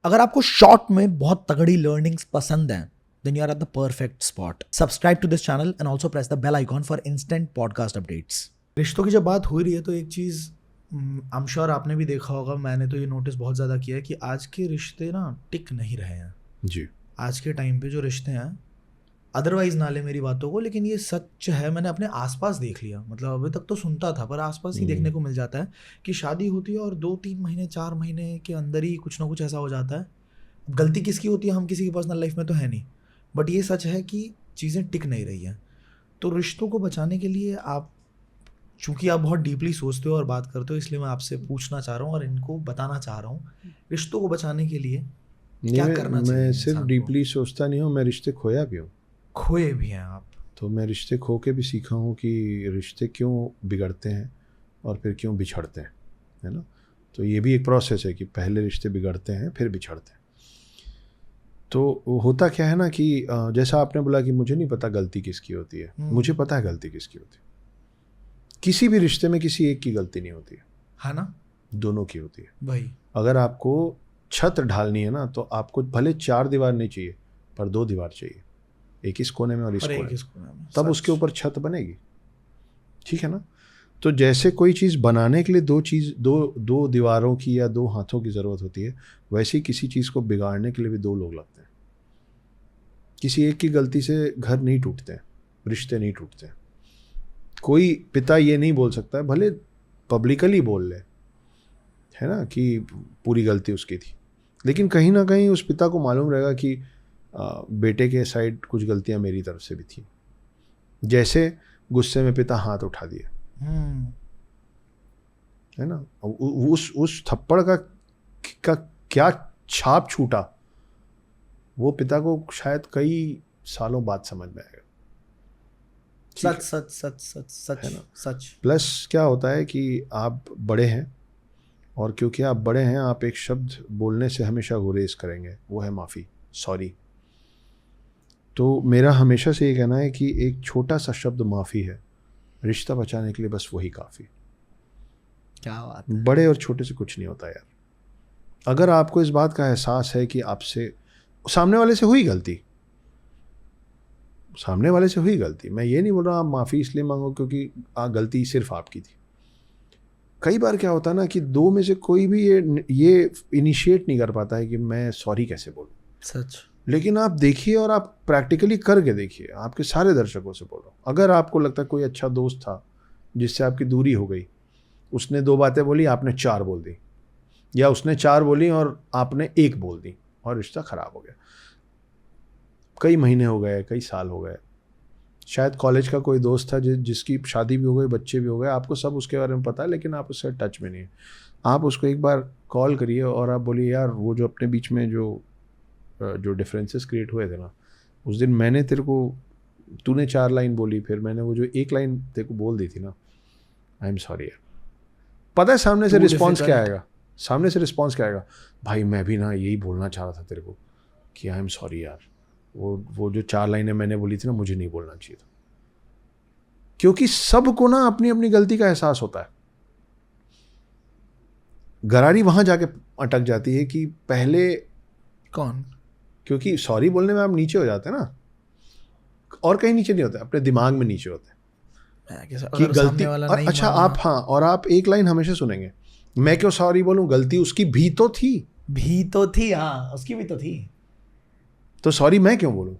अगर आपको शॉर्ट में बहुत तगड़ी लर्निंग्स पसंद हैं, then you are at the perfect spot. Subscribe to this channel and also press the bell icon for instant podcast updates. रिश्तों की जब बात हो रही है तो एक चीज़ आई एम श्योर आपने भी देखा होगा, मैंने तो ये नोटिस बहुत ज़्यादा किया है कि आज के रिश्ते ना टिक नहीं रहे हैं जी। आज के टाइम पे जो रिश्ते हैं, अदरवाइज ना ले मेरी बातों को, लेकिन ये सच है, मैंने अपने आसपास देख लिया। मतलब अभी तक तो सुनता था पर आसपास ही देखने को मिल जाता है कि शादी होती है और 2-3 महीने 4 महीने के अंदर ही कुछ ना कुछ ऐसा हो जाता है। गलती किसकी होती है, हम किसी की पर्सनल लाइफ में तो है नहीं, बट ये सच है कि चीज़ें टिक नहीं रही हैं। तो रिश्तों को बचाने के लिए आप, चूँकि आप बहुत डीपली सोचते हो और बात करते हो, इसलिए मैं आपसे पूछना चाह रहा हूँ और इनको बताना चाह रहा हूँ, रिश्तों को बचाने के लिए क्या करना चाहिए? मैं सिर्फ डीपली सोचता नहीं हूँ, मैं रिश्ते खोया भी हूँ। खोए भी हैं आप? तो मैं रिश्ते खो के भी सीखा हूँ कि रिश्ते क्यों बिगड़ते हैं और फिर क्यों बिछड़ते हैं, है ना। तो ये भी एक प्रोसेस है कि पहले रिश्ते बिगड़ते हैं फिर बिछड़ते हैं। तो होता क्या है ना कि जैसा आपने बोला कि मुझे नहीं पता गलती किसकी होती है, मुझे पता है गलती किसकी होती है। किसी भी रिश्ते में किसी एक की गलती नहीं होती है ना, दोनों की होती है भाई। अगर आपको छत ढालनी है ना, तो आपको भले 4 दीवार नहीं चाहिए पर 2 दीवार चाहिए, एक इस कोने में और इस कोने में, तब उसके ऊपर छत बनेगी, ठीक है ना। तो जैसे कोई चीज़ बनाने के लिए दो दीवारों की या 2 हाथों की ज़रूरत होती है, वैसे ही किसी चीज़ को बिगाड़ने के लिए भी 2 लोग लगते हैं। किसी एक की गलती से घर नहीं टूटते हैं, रिश्ते नहीं टूटते हैं। कोई पिता ये नहीं बोल सकता है, भले पब्लिकली बोल ले, है ना, कि पूरी गलती उसकी थी, लेकिन कहीं ना कहीं उस पिता को मालूम रहेगा कि बेटे के साइड कुछ गलतियां मेरी तरफ से भी थी। जैसे गुस्से में पिता हाथ उठा दिया, है ना, उस थप्पड़ का क्या छाप छूटा, वो पिता को शायद कई सालों बाद समझ में आएगा। सच सच सच सच सच है ना। सच। प्लस क्या होता है कि आप बड़े हैं, और क्योंकि आप बड़े हैं, आप एक शब्द बोलने से हमेशा गुरेज करेंगे, वो है माफ़ी, सॉरी। तो मेरा हमेशा से ये कहना है कि एक छोटा सा शब्द माफ़ी है, रिश्ता बचाने के लिए बस वही काफ़ी। क्या बात है। बड़े और छोटे से कुछ नहीं होता यार। अगर आपको इस बात का एहसास है कि आपसे सामने वाले से हुई गलती, सामने वाले से हुई गलती, मैं ये नहीं बोल रहा आप माफ़ी इसलिए मांगो क्योंकि गलती सिर्फ आपकी थी। कई बार क्या होता है ना कि 2 में से कोई भी ये इनिशिएट नहीं कर पाता है कि मैं सॉरी कैसे बोलूं। सच। लेकिन आप देखिए और आप प्रैक्टिकली करके देखिए, आपके सारे दर्शकों से बोल रहा हूँ, अगर आपको लगता है कोई अच्छा दोस्त था जिससे आपकी दूरी हो गई, उसने 2 बातें बोली, आपने 4 बोल दी, या उसने 4 बोली और आपने 1 बोल दी, और रिश्ता ख़राब हो गया। कई महीने हो गए, कई साल हो गए, शायद कॉलेज का कोई दोस्त था जिसकी शादी भी हो गई, बच्चे भी हो गए, आपको सब उसके बारे में पता है, लेकिन आप उससे टच में नहीं है। आप उसको एक बार कॉल करिए और आप बोलिए, यार वो जो अपने बीच में जो डिफरेंसेस क्रिएट हुए थे ना, उस दिन मैंने तेरे को, तूने 4 लाइन बोली, फिर मैंने वो जो 1 लाइन तेरे को बोल दी थी ना, आई एम सॉरी यार। पता है सामने से रिस्पॉन्स क्या आएगा? सामने से रिस्पॉन्स क्या आएगा? भाई मैं भी ना यही बोलना चाह रहा था तेरे को कि आई एम सॉरी यार, वो जो 4 लाइनें मैंने बोली थी ना, मुझे नहीं बोलना चाहिए था। क्योंकि सबको ना अपनी अपनी गलती का एहसास होता है। गरारी वहां जाके अटक जाती है कि पहले कौन, क्योंकि सॉरी बोलने में आप नीचे हो जाते हैं ना, और कहीं नीचे नहीं होते, अपने दिमाग में नीचे होते हैं कि गलती वाला नहीं। अच्छा आप, हाँ, और आप एक लाइन हमेशा सुनेंगे, मैं क्यों सॉरी बोलूं, गलती उसकी भी तो थी। हाँ उसकी भी तो थी, तो सॉरी मैं क्यों बोलूं।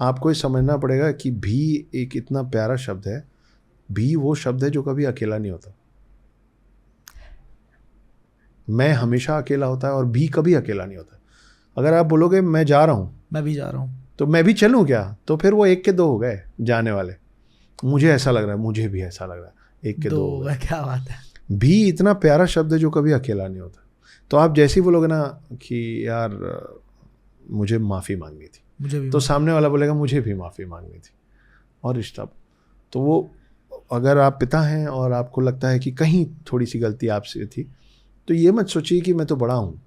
आपको ये समझना पड़ेगा कि भी एक इतना प्यारा शब्द है, भी वो शब्द है जो कभी अकेला नहीं होता। मैं हमेशा अकेला होता है और भी कभी अकेला नहीं होता। अगर आप बोलोगे मैं जा रहा हूं, मैं भी जा रहा हूं, तो मैं भी चलूं क्या, तो फिर वो 1 के 2 हो गए जाने वाले। मुझे ऐसा लग रहा है, मुझे भी ऐसा लग रहा है, 1 के 2 हो गए। क्या बात है। भी इतना प्यारा शब्द है जो कभी अकेला नहीं होता। तो आप जैसे ही बोलोगे ना कि यार मुझे माफ़ी मांगनी थी, मुझे भी, तो सामने वाला बोलेगा मुझे भी माफ़ी मांगनी थी, और रिश्ता। तो वो, अगर आप पिता हैं और आपको लगता है कि कहीं थोड़ी सी गलती आपसे थी, तो ये मत सोचिए कि मैं तो बड़ा हूँ।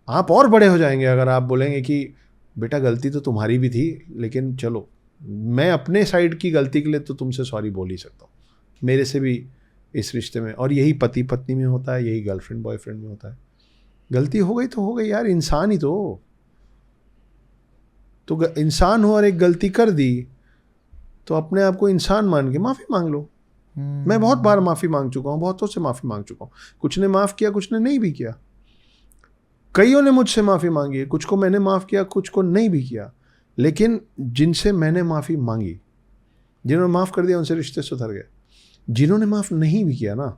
आप और बड़े हो जाएंगे अगर आप बोलेंगे कि बेटा गलती तो तुम्हारी भी थी, लेकिन चलो मैं अपने साइड की गलती के लिए तो तुमसे सॉरी बोल ही सकता हूँ, मेरे से भी इस रिश्ते में। और यही पति पत्नी में होता है, यही गर्लफ्रेंड बॉयफ्रेंड में होता है। गलती हो गई तो हो गई यार, इंसान ही तो इंसान हो और एक गलती कर दी तो अपने आप को इंसान मान के माफ़ी मांग लो। मैं बहुत बार माफ़ी मांग चुका हूँ, बहुतों से माफ़ी मांग चुका हूँ। कुछ ने माफ़ किया, कुछ ने नहीं भी किया। कईयों ने मुझसे माफ़ी मांगी है, कुछ को मैंने माफ़ किया, कुछ को नहीं भी किया। लेकिन जिनसे मैंने माफ़ी मांगी, जिन्होंने माफ़ कर दिया, उनसे रिश्ते सुधर गए। जिन्होंने माफ़ नहीं भी किया ना,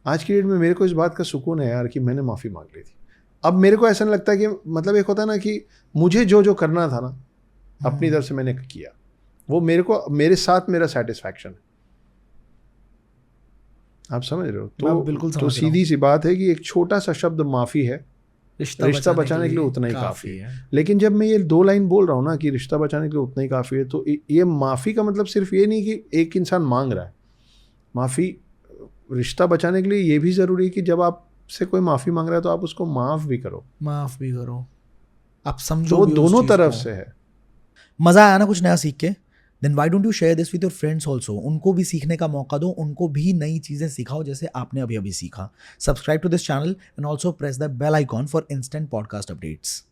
आज की डेट में मेरे को इस बात का सुकून है यार कि मैंने माफ़ी मांग ली थी। अब मेरे को ऐसा नहीं लगता कि मतलब एक होता है ना कि मुझे जो करना था ना अपनी तरफ से मैंने किया, वो मेरे साथ मेरा सेटिस्फैक्शन है। आप समझ रहे हो? बिल्कुल तो समझ रहा हूँ। सीधी सी बात है कि एक छोटा सा शब्द माफ़ी है, रिश्ता बचाने के लिए उतना ही काफ़ी है। लेकिन जब मैं ये 2 लाइन बोल रहा हूँ ना कि रिश्ता बचाने के लिए उतना ही काफ़ी है, तो ये माफ़ी का मतलब सिर्फ ये नहीं कि एक इंसान मांग रहा है माफ़ी। रिश्ता बचाने के लिए ये भी ज़रूरी है कि जब आपसे कोई माफ़ी मांग रहा है तो आप उसको माफ़ भी करो। आप समझो तो वो भी उस दोनों चीज़ तरफ को। से है। मज़ा आया ना कुछ नया सीख के? Then why don't you share this with your friends also? उनको भी सीखने का मौका दो, उनको भी नई चीज़ें सिखाओ जैसे आपने अभी अभी सीखा। Subscribe to this channel and also press the bell icon for instant podcast updates.